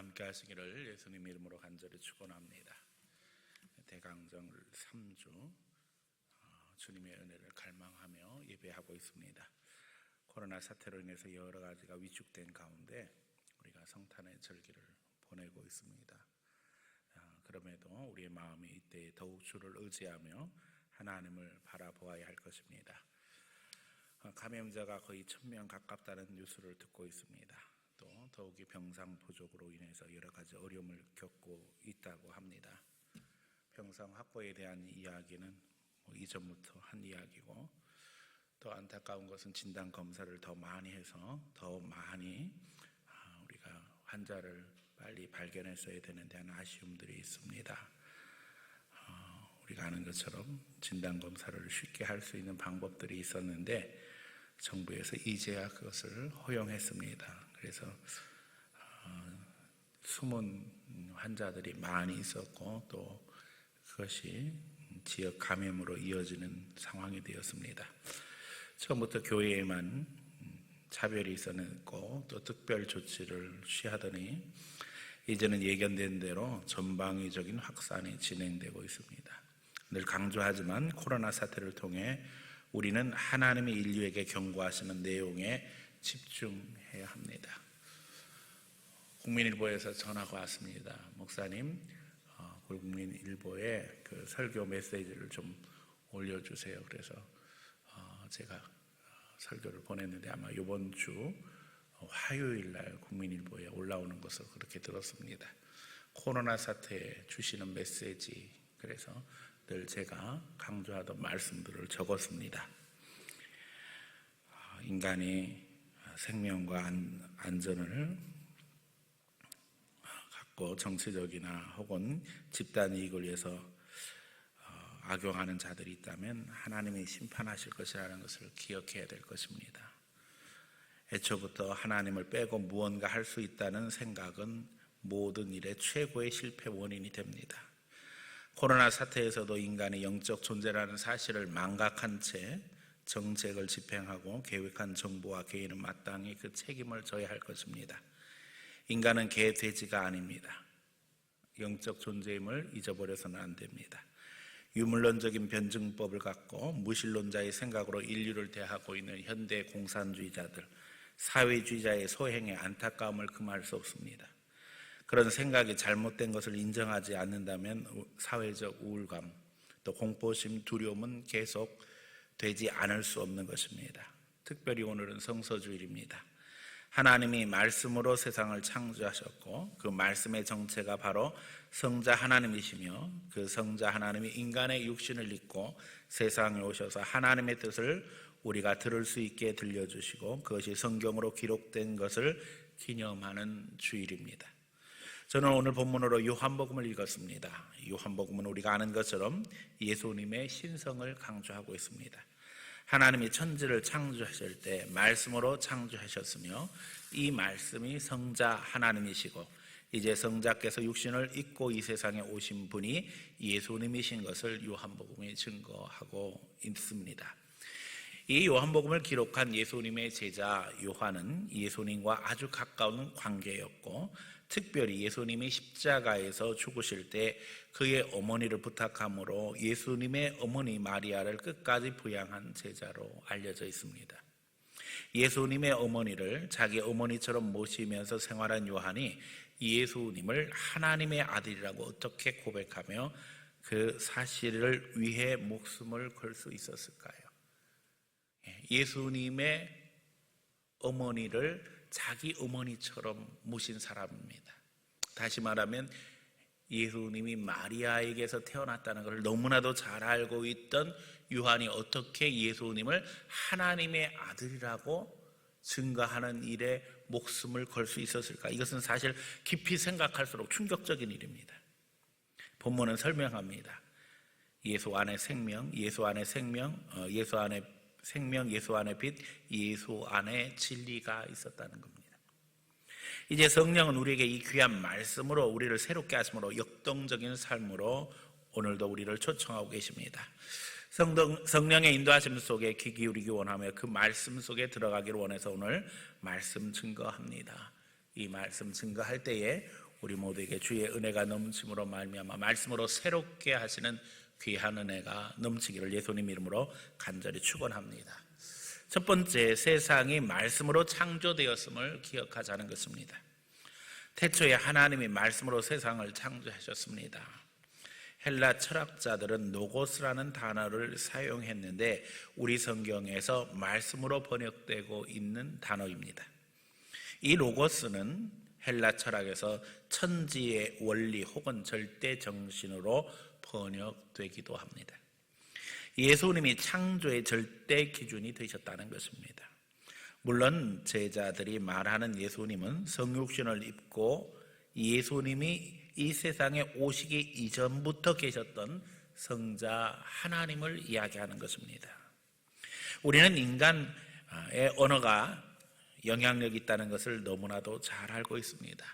함께 하시기를 예수님 이름으로 간절히 축원합니다. 대강정 3주 주님의 은혜를 갈망하며 예배하고 있습니다. 코로나 사태로 인해서 여러 가지가 위축된 가운데 우리가 성탄의 절기를 보내고 있습니다. 그럼에도 우리의 마음이 이때 더욱 주를 의지하며 하나님을 바라보아야 할 것입니다. 감염자가 거의 1000명 가깝다는 뉴스를 듣고 있습니다. 또 더욱이 병상 부족으로 인해서 여러 가지 어려움을 겪고 있다고 합니다. 병상 확보에 대한 이야기는 이전부터 한 이야기고, 또 안타까운 것은 진단 검사를 더 많이 해서 더 많이 우리가 환자를 빨리 발견했어야 되는데 하는 아쉬움들이 있습니다. 우리가 아는 것처럼 진단 검사를 쉽게 할 수 있는 방법들이 있었는데 정부에서 이제야 그것을 허용했습니다. 그래서 숨은 환자들이 많이 있었고, 또 그것이 지역 감염으로 이어지는 상황이 되었습니다. 처음부터 교회에만 차별이 있었고 또 특별 조치를 취하더니 이제는 예견된 대로 전방위적인 확산이 진행되고 있습니다. 늘 강조하지만 코로나 사태를 통해 우리는 하나님이 인류에게 경고하시는 내용에 집중해야 합니다. 국민일보에서 전화가 왔습니다. 목사님, 국민일보에 그 설교 메시지를 좀 올려주세요. 그래서 제가 설교를 보냈는데 아마 이번 주 화요일 날 국민일보에 올라오는 것을 그렇게 들었습니다. 코로나 사태에 주시는 메시지, 그래서 늘 제가 강조하던 말씀들을 적었습니다. 인간이 생명과 안전을 갖고 정치적이나 혹은 집단 이익을 위해서 악용하는 자들이 있다면 하나님이 심판하실 것이라는 것을 기억해야 될 것입니다. 애초부터 하나님을 빼고 무언가 할 수 있다는 생각은 모든 일의 최고의 실패 원인이 됩니다. 코로나 사태에서도 인간이 영적 존재라는 사실을 망각한 채 정책을 집행하고 계획한 정부와 개인은 마땅히 그 책임을 져야 할 것입니다. 인간은 개, 돼지가 아닙니다. 영적 존재임을 잊어버려서는 안 됩니다. 유물론적인 변증법을 갖고 무신론자의 생각으로 인류를 대하고 있는 현대 공산주의자들, 사회주의자의 소행에 안타까움을 금할 수 없습니다. 그런 생각이 잘못된 것을 인정하지 않는다면 사회적 우울감, 또 공포심, 두려움은 계속 되지 않을 수 없는 것입니다. 특별히 오늘은 성서주일입니다. 하나님이 말씀으로 세상을 창조하셨고 그 말씀의 정체가 바로 성자 하나님이시며, 그 성자 하나님이 인간의 육신을 입고 세상에 오셔서 하나님의 뜻을 우리가 들을 수 있게 들려주시고 그것이 성경으로 기록된 것을 기념하는 주일입니다. 저는 오늘 본문으로 요한복음을 읽었습니다. 요한복음은 우리가 아는 것처럼 예수님의 신성을 강조하고 있습니다. 하나님이 천지를 창조하실 때 말씀으로 창조하셨으며 이 말씀이 성자 하나님이시고 이제 성자께서 육신을 입고 이 세상에 오신 분이 예수님이신 것을 요한복음이 증거하고 있습니다. 이 요한복음을 기록한 예수님의 제자 요한은 예수님과 아주 가까운 관계였고, 특별히 예수님이 십자가에서 죽으실 때 그의 어머니를 부탁함으로 예수님의 어머니 마리아를 끝까지 부양한 제자로 알려져 있습니다. 예수님의 어머니를 자기 어머니처럼 모시면서 생활한 요한이 예수님을 하나님의 아들이라고 어떻게 고백하며 그 사실을 위해 목숨을 걸 수 있었을까요? 예수님의 어머니를 자기 어머니처럼 모신 사람입니다. 다시 말하면 예수님이 마리아에게서 태어났다는 것을 너무나도 잘 알고 있던 요한이 어떻게 예수님을 하나님의 아들이라고 증거하는 일에 목숨을 걸 수 있었을까? 이것은 사실 깊이 생각할수록 충격적인 일입니다. 본문은 설명합니다. 예수 안에 생명, 예수 안에 생명, 예수 안에 생명, 예수 안에 빛, 예수 안에 진리가 있었다는 겁니다. 이제 성령은 우리에게 이 귀한 말씀으로 우리를 새롭게 하심으로 역동적인 삶으로 오늘도 우리를 초청하고 계십니다. 성령의 인도하심 속에 귀 기울이기 원하며 그 말씀 속에 들어가기를 원해서 오늘 말씀 증거합니다. 이 말씀 증거할 때에 우리 모두에게 주의 은혜가 넘침으로 말미암아 말씀으로 새롭게 하시는 귀한 은혜가 넘치기를 예수님 이름으로 간절히 축원합니다. 첫 번째, 세상이 말씀으로 창조되었음을 기억하자는 것입니다. 태초에 하나님이 말씀으로 세상을 창조하셨습니다. 헬라 철학자들은 노고스라는 단어를 사용했는데 우리 성경에서 말씀으로 번역되고 있는 단어입니다. 이 로고스는 헬라 철학에서 천지의 원리 혹은 절대 정신으로 번역되기도 합니다. 예수님이 창조의 절대 기준이 되셨다는 것입니다. 물론 제자들이 말하는 예수님은 성육신을 입고 예수님이 이 세상에 오시기 이전부터 계셨던 성자 하나님을 이야기하는 것입니다. 우리는 인간의 언어가 영향력이 있다는 것을 너무나도 잘 알고 있습니다.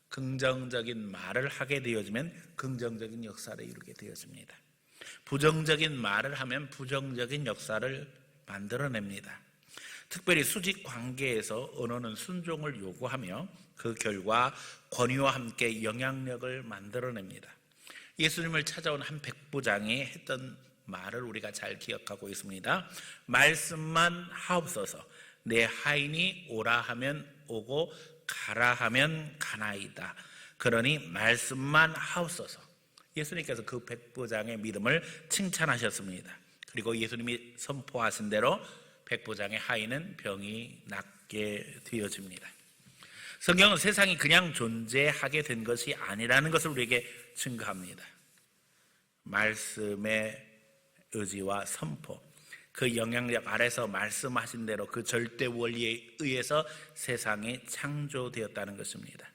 긍정적인 말을 하게 되어지면 긍정적인 역사를 이루게 되어집니다. 부정적인 말을 하면 부정적인 역사를 만들어냅니다. 특별히 수직 관계에서 언어는 순종을 요구하며 그 결과 권위와 함께 영향력을 만들어냅니다. 예수님을 찾아온 한 백부장이 했던 말을 우리가 잘 기억하고 있습니다. 말씀만 하옵소서. 내 하인이 오라 하면 오고 가라 하면 가나이다. 그러니 말씀만 하옵소서. 예수님께서 그 백부장의 믿음을 칭찬하셨습니다. 그리고 예수님이 선포하신 대로 백부장의 하인은 병이 낫게 되어집니다. 성경은 세상이 그냥 존재하게 된 것이 아니라는 것을 우리에게 증거합니다. 말씀의 의지와 선포, 그 영향력 아래서 말씀하신 대로 그 절대 원리에 의해서 세상이 창조되었다는 것입니다.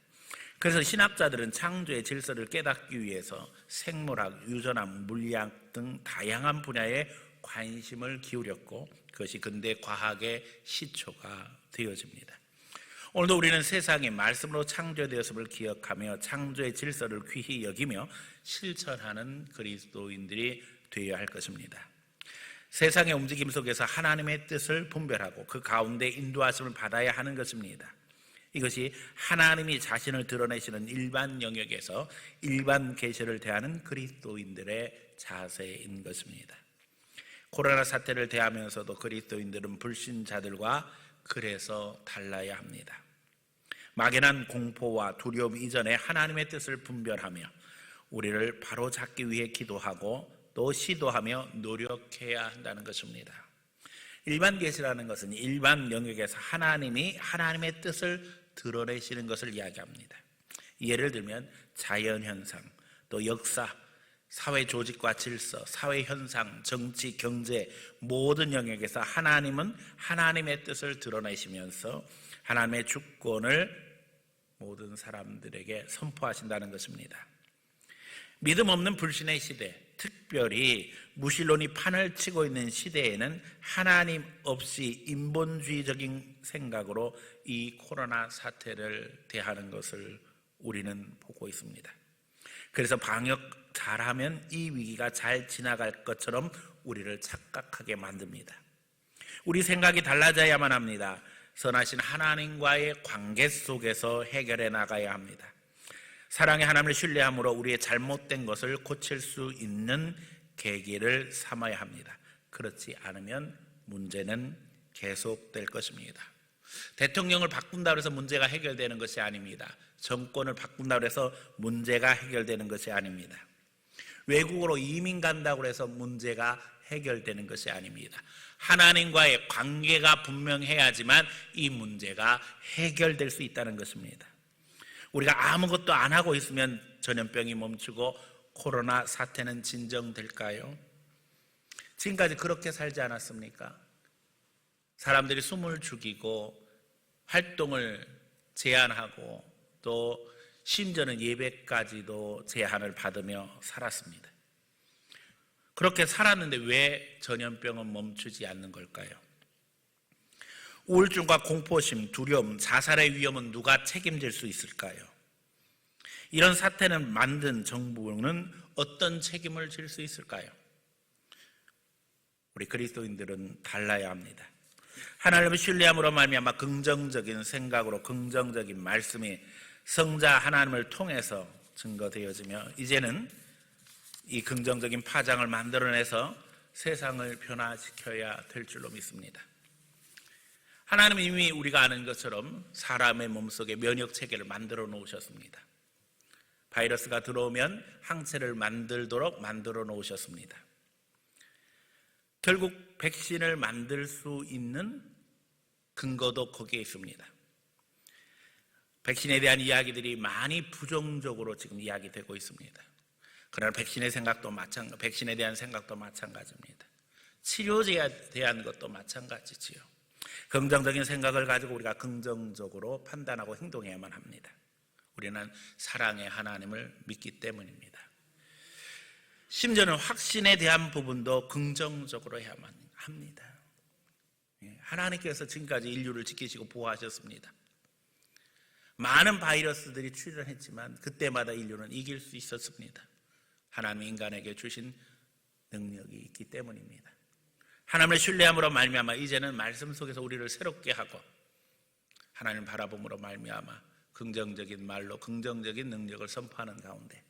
그래서 신학자들은 창조의 질서를 깨닫기 위해서 생물학, 유전학, 물리학 등 다양한 분야에 관심을 기울였고 그것이 근대 과학의 시초가 되어집니다. 오늘도 우리는 세상이 말씀으로 창조되었음을 기억하며 창조의 질서를 귀히 여기며 실천하는 그리스도인들이 되어야 할 것입니다. 세상의 움직임 속에서 하나님의 뜻을 분별하고 그 가운데 인도하심을 받아야 하는 것입니다. 이것이 하나님이 자신을 드러내시는 일반 영역에서 일반 계시를 대하는 그리스도인들의 자세인 것입니다. 코로나 사태를 대하면서도 그리스도인들은 불신자들과 그래서 달라야 합니다. 막연한 공포와 두려움 이전에 하나님의 뜻을 분별하며 우리를 바로잡기 위해 기도하고 또 시도하며 노력해야 한다는 것입니다. 일반 계시라는 것은 일반 영역에서 하나님이 하나님의 뜻을 드러내시는 것을 이야기합니다. 예를 들면 자연현상, 또 역사, 사회 조직과 질서, 사회 현상, 정치, 경제 모든 영역에서 하나님은 하나님의 뜻을 드러내시면서 하나님의 주권을 모든 사람들에게 선포하신다는 것입니다. 믿음 없는 불신의 시대, 특별히 무신론이 판을 치고 있는 시대에는 하나님 없이 인본주의적인 생각으로 이 코로나 사태를 대하는 것을 우리는 보고 있습니다. 그래서 방역 잘하면 이 위기가 잘 지나갈 것처럼 우리를 착각하게 만듭니다. 우리 생각이 달라져야만 합니다. 선하신 하나님과의 관계 속에서 해결해 나가야 합니다. 사랑의 하나님을 신뢰함으로 우리의 잘못된 것을 고칠 수 있는 계기를 삼아야 합니다. 그렇지 않으면 문제는 계속될 것입니다. 대통령을 바꾼다고 해서 문제가 해결되는 것이 아닙니다. 정권을 바꾼다고 해서 문제가 해결되는 것이 아닙니다. 외국으로 이민 간다고 해서 문제가 해결되는 것이 아닙니다. 하나님과의 관계가 분명해야지만 이 문제가 해결될 수 있다는 것입니다. 우리가 아무것도 안 하고 있으면 전염병이 멈추고 코로나 사태는 진정될까요? 지금까지 그렇게 살지 않았습니까? 사람들이 숨을 죽이고 활동을 제한하고 또 심지어는 예배까지도 제한을 받으며 살았습니다. 그렇게 살았는데 왜 전염병은 멈추지 않는 걸까요? 우울증과 공포심, 두려움, 자살의 위험은 누가 책임질 수 있을까요? 이런 사태를 만든 정부는 어떤 책임을 질 수 있을까요? 우리 그리스도인들은 달라야 합니다. 하나님을 신뢰함으로 말미암아 긍정적인 생각으로 긍정적인 말씀이 성자 하나님을 통해서 증거되어지며 이제는 이 긍정적인 파장을 만들어내서 세상을 변화시켜야 될 줄로 믿습니다. 하나님은 이미 우리가 아는 것처럼 사람의 몸속에 면역체계를 만들어 놓으셨습니다. 바이러스가 들어오면 항체를 만들도록 만들어 놓으셨습니다. 결국 백신을 만들 수 있는 근거도 거기에 있습니다. 백신에 대한 이야기들이 많이 부정적으로 지금 이야기되고 있습니다. 그러나 백신에 대한 생각도 마찬가지입니다. 치료제에 대한 것도 마찬가지지요. 긍정적인 생각을 가지고 우리가 긍정적으로 판단하고 행동해야만 합니다. 우리는 사랑의 하나님을 믿기 때문입니다. 심지어는 확신에 대한 부분도 긍정적으로 해야만 합니다. 하나님께서 지금까지 인류를 지키시고 보호하셨습니다. 많은 바이러스들이 출현했지만 그때마다 인류는 이길 수 있었습니다. 하나님 인간에게 주신 능력이 있기 때문입니다. 하나님을 신뢰함으로 말미암아 이제는 말씀 속에서 우리를 새롭게 하고 하나님 바라봄으로 말미암아 긍정적인 말로 긍정적인 능력을 선포하는 가운데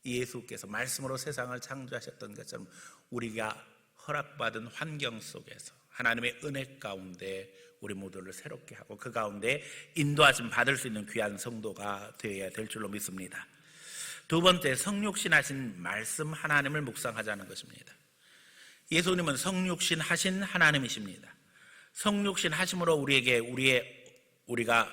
예수께서 말씀으로 세상을 창조하셨던 것처럼 우리가 허락받은 환경 속에서 하나님의 은혜 가운데 우리 모두를 새롭게 하고 그 가운데 인도하심 받을 수 있는 귀한 성도가 되어야 될 줄로 믿습니다. 두 번째, 성육신 하신 말씀 하나님을 묵상하자는 것입니다. 예수님은 성육신 하신 하나님이십니다. 성육신 하심으로 우리가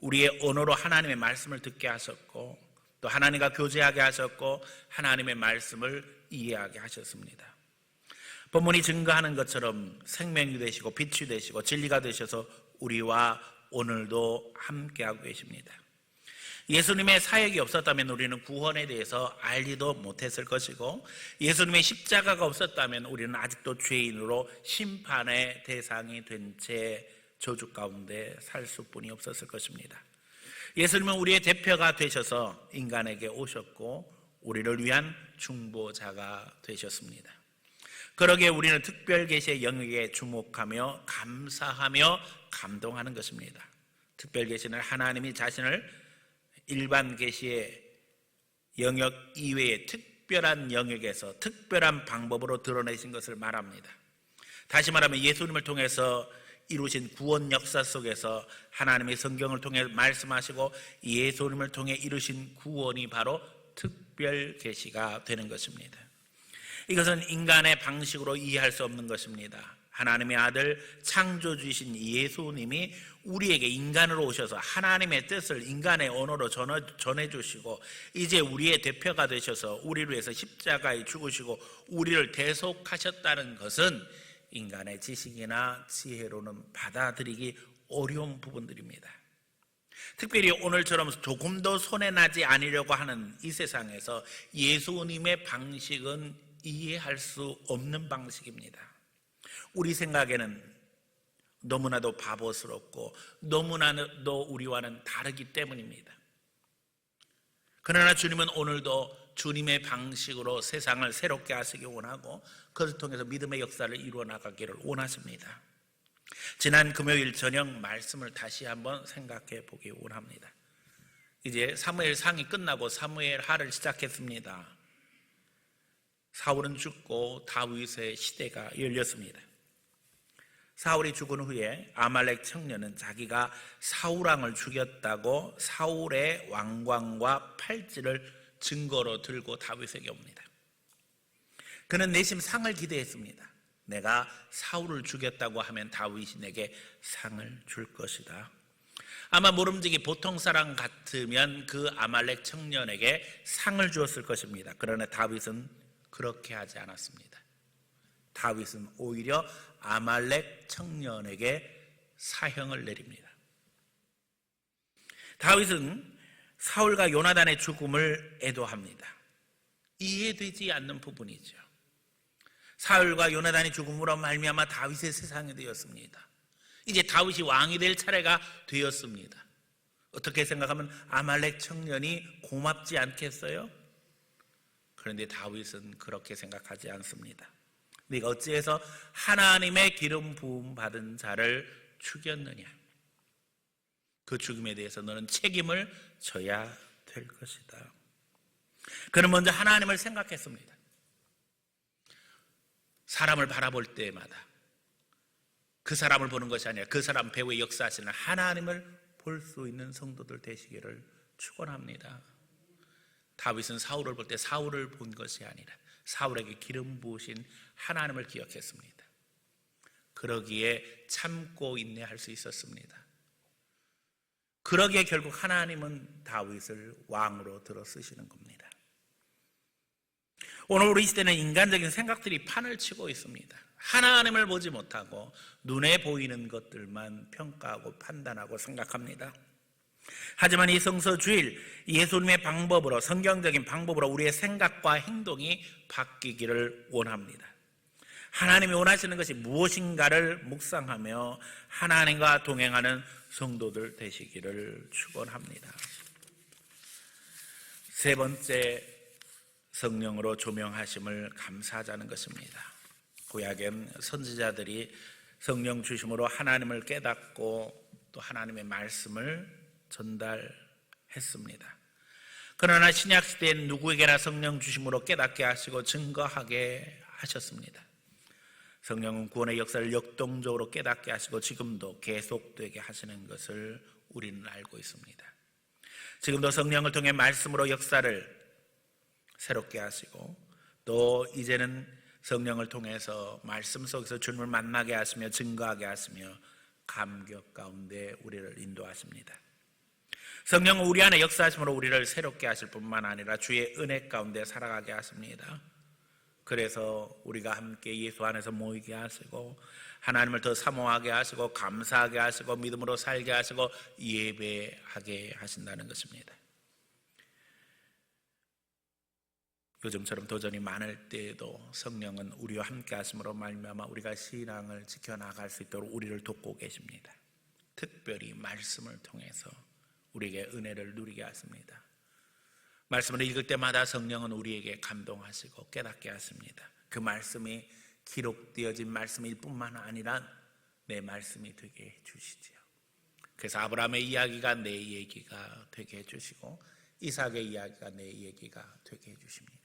우리의 언어로 하나님의 말씀을 듣게 하셨고 또 하나님과 교제하게 하셨고 하나님의 말씀을 이해하게 하셨습니다. 본문이 증거하는 것처럼 생명이 되시고 빛이 되시고 진리가 되셔서 우리와 오늘도 함께하고 계십니다. 예수님의 사역이 없었다면 우리는 구원에 대해서 알지도 못했을 것이고 예수님의 십자가가 없었다면 우리는 아직도 죄인으로 심판의 대상이 된 채 저주 가운데 살 수뿐이 없었을 것입니다. 예수님은 우리의 대표가 되셔서 인간에게 오셨고 우리를 위한 중보자가 되셨습니다. 그러기에 우리는 특별 계시의 영역에 주목하며 감사하며 감동하는 것입니다. 특별 계시는 하나님이 자신을 일반 계시의 영역 이외의 특별한 영역에서 특별한 방법으로 드러내신 것을 말합니다. 다시 말하면 예수님을 통해서 이루신 구원 역사 속에서 하나님의 성경을 통해 말씀하시고 예수님을 통해 이루신 구원이 바로 특별 계시가 되는 것입니다. 이것은 인간의 방식으로 이해할 수 없는 것입니다. 하나님의 아들 창조주이신 예수님이 우리에게 인간으로 오셔서 하나님의 뜻을 인간의 언어로 전해주시고 이제 우리의 대표가 되셔서 우리를 위해서 십자가에 죽으시고 우리를 대속하셨다는 것은 인간의 지식이나 지혜로는 받아들이기 어려운 부분들입니다. 특별히 오늘처럼 조금 더 손해나지 않으려고 하는 이 세상에서 예수님의 방식은 이해할 수 없는 방식입니다. 우리 생각에는 너무나도 바보스럽고 너무나도 우리와는 다르기 때문입니다. 그러나 주님은 오늘도 주님의 방식으로 세상을 새롭게 하시기 원하고 그것을 통해서 믿음의 역사를 이루어 나가기를 원하십니다. 지난 금요일 저녁 말씀을 다시 한번 생각해 보기 원합니다. 이제 사무엘 상이 끝나고 사무엘 하를 시작했습니다. 사울은 죽고 다윗의 시대가 열렸습니다. 사울이 죽은 후에 아말렉 청년은 자기가 사울왕을 죽였다고 사울의 왕관과 팔찌를 증거로 들고 다윗에게 옵니다. 그는 내심 상을 기대했습니다. 내가 사울을 죽였다고 하면 다윗이 내게 상을 줄 것이다. 아마 모름지기 보통 사람 같으면 그 아말렉 청년에게 상을 주었을 것입니다. 그러나 다윗은 그렇게 하지 않았습니다. 다윗은 오히려 아말렉 청년에게 사형을 내립니다. 다윗은 사울과 요나단의 죽음을 애도합니다. 이해되지 않는 부분이죠. 사울과 요나단의 죽음으로 말미암아 다윗의 세상이 되었습니다. 이제 다윗이 왕이 될 차례가 되었습니다. 어떻게 생각하면 아말렉 청년이 고맙지 않겠어요? 그런데 다윗은 그렇게 생각하지 않습니다. 네가 어찌해서 하나님의 기름 부음 받은 자를 죽였느냐? 그 죽음에 대해서 너는 책임을 져야 될 것이다. 그는 먼저 하나님을 생각했습니다. 사람을 바라볼 때마다 그 사람을 보는 것이 아니라 그 사람 배후에 역사하시는 하나님을 볼 수 있는 성도들 되시기를 축원합니다. 다윗은 사울을 볼 때 사울을 본 것이 아니라 사울에게 기름 부으신 하나님을 기억했습니다. 그러기에 참고 인내할 수 있었습니다. 그러기에 결국 하나님은 다윗을 왕으로 들어 쓰시는 겁니다. 오늘 우리 시대는 인간적인 생각들이 판을 치고 있습니다. 하나님을 보지 못하고 눈에 보이는 것들만 평가하고 판단하고 생각합니다. 하지만 이 성서주일 예수님의 방법으로, 성경적인 방법으로 우리의 생각과 행동이 바뀌기를 원합니다. 하나님이 원하시는 것이 무엇인가를 묵상하며 하나님과 동행하는 성도들 되시기를 축원합니다. 세 번째, 성령으로 조명하심을 감사하자는 것입니다. 구약엔 선지자들이 성령 주심으로 하나님을 깨닫고 또 하나님의 말씀을 전달했습니다. 그러나 신약 시대엔 누구에게나 성령 주심으로 깨닫게 하시고 증거하게 하셨습니다. 성령은 구원의 역사를 역동적으로 깨닫게 하시고 지금도 계속되게 하시는 것을 우리는 알고 있습니다. 지금도 성령을 통해 말씀으로 역사를 새롭게 하시고 또 이제는 성령을 통해서 말씀 속에서 주님을 만나게 하시며 증거하게 하시며 감격 가운데 우리를 인도하십니다. 성령은 우리 안에 역사하심으로 우리를 새롭게 하실 뿐만 아니라 주의 은혜 가운데 살아가게 하십니다. 그래서 우리가 함께 예수 안에서 모이게 하시고 하나님을 더 사모하게 하시고 감사하게 하시고 믿음으로 살게 하시고 예배하게 하신다는 것입니다. 요즘처럼 도전이 많을 때에도 성령은 우리와 함께 하심으로 말미암아 우리가 신앙을 지켜나갈 수 있도록 우리를 돕고 계십니다. 특별히 말씀을 통해서 우리에게 은혜를 누리게 하십니다. 말씀을 읽을 때마다 성령은 우리에게 감동하시고 깨닫게 하십니다. 그 말씀이 기록되어진 말씀일 뿐만 아니라 내 말씀이 되게 해주시지요. 그래서 아브라함의 이야기가 내 얘기가 되게 해주시고 이삭의 이야기가 내 얘기가 되게 해주십니다.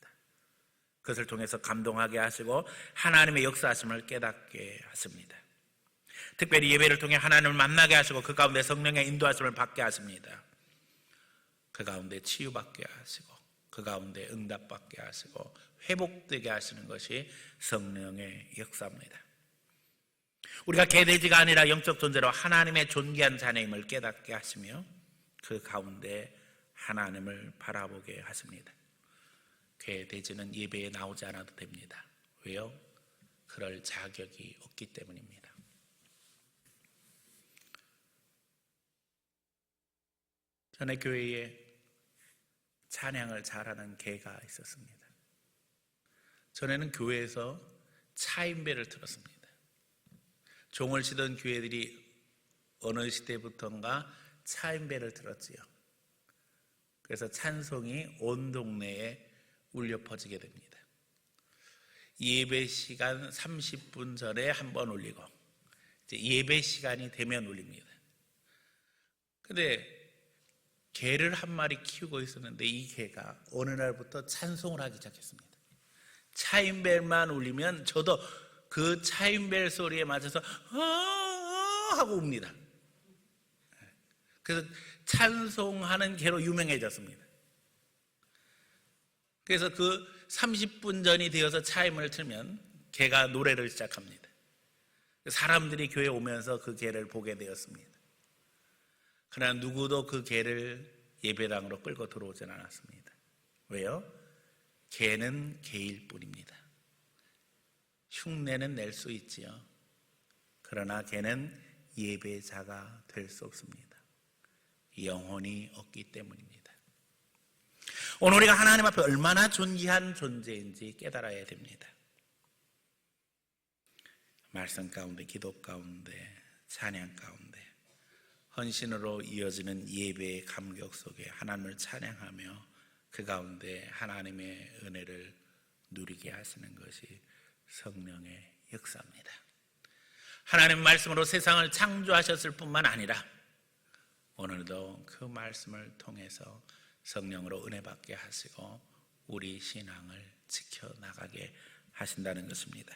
그것을 통해서 감동하게 하시고 하나님의 역사하심을 깨닫게 하십니다. 특별히 예배를 통해 하나님을 만나게 하시고 그 가운데 성령의 인도하심을 받게 하십니다. 그 가운데 치유받게 하시고 그 가운데 응답받게 하시고 회복되게 하시는 것이 성령의 역사입니다. 우리가 개돼지가 아니라 영적 존재로 하나님의 존귀한 자녀임을 깨닫게 하시며 그 가운데 하나님을 바라보게 하십니다. 개돼지는 예배에 나오지 않아도 됩니다. 왜요? 그럴 자격이 없기 때문입니다. 전에 교회에 찬양을 잘하는 개가 있었습니다. 전에는 교회에서 차인배를 틀었습니다. 종을 치던 교회들이 어느 시대부터인가 차인배를 틀었지요. 그래서 찬송이 온 동네에 울려 퍼지게 됩니다. 예배 시간 30분 전에 한번 울리고 이제 예배 시간이 되면 울립니다. 근데 개를 한 마리 키우고 있었는데 이 개가 어느 날부터 찬송을 하기 시작했습니다. 차인벨만 울리면 저도 그 차인벨 소리에 맞춰서 하고 웁니다. 그래서 찬송하는 개로 유명해졌습니다. 그래서 그 30분 전이 되어서 차임을 틀면 개가 노래를 시작합니다. 사람들이 교회에 오면서 그 개를 보게 되었습니다. 그러나 누구도 그 개를 예배당으로 끌고 들어오진 않았습니다. 왜요? 개는 개일 뿐입니다. 흉내는 낼 수 있지요. 그러나 개는 예배자가 될 수 없습니다. 영혼이 없기 때문입니다. 오늘 우리가 하나님 앞에 얼마나 존귀한 존재인지 깨달아야 됩니다. 말씀 가운데, 기도 가운데, 찬양 가운데 헌신으로 이어지는 예배의 감격 속에 하나님을 찬양하며 그 가운데 하나님의 은혜를 누리게 하시는 것이 성령의 역사입니다. 하나님 말씀으로 세상을 창조하셨을 뿐만 아니라 오늘도 그 말씀을 통해서 성령으로 은혜 받게 하시고 우리 신앙을 지켜나가게 하신다는 것입니다.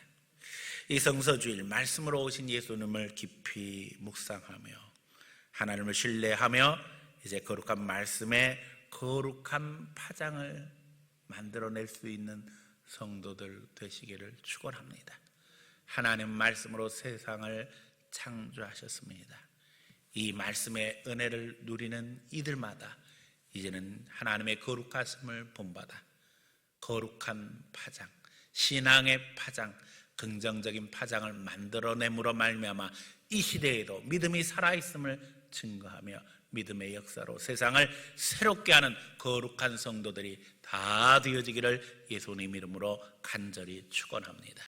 이 성서주일 말씀으로 오신 예수님을 깊이 묵상하며 하나님을 신뢰하며 이제 거룩한 말씀에 거룩한 파장을 만들어낼 수 있는 성도들 되시기를 축원합니다. 하나님 말씀으로 세상을 창조하셨습니다. 이 말씀의 은혜를 누리는 이들마다 이제는 하나님의 거룩하심을 본받아 거룩한 파장, 신앙의 파장, 긍정적인 파장을 만들어냄으로 말미암아 이 시대에도 믿음이 살아있음을 증거하며 믿음의 역사로 세상을 새롭게 하는 거룩한 성도들이 다 되어지기를 예수님 이름으로 간절히 축원합니다.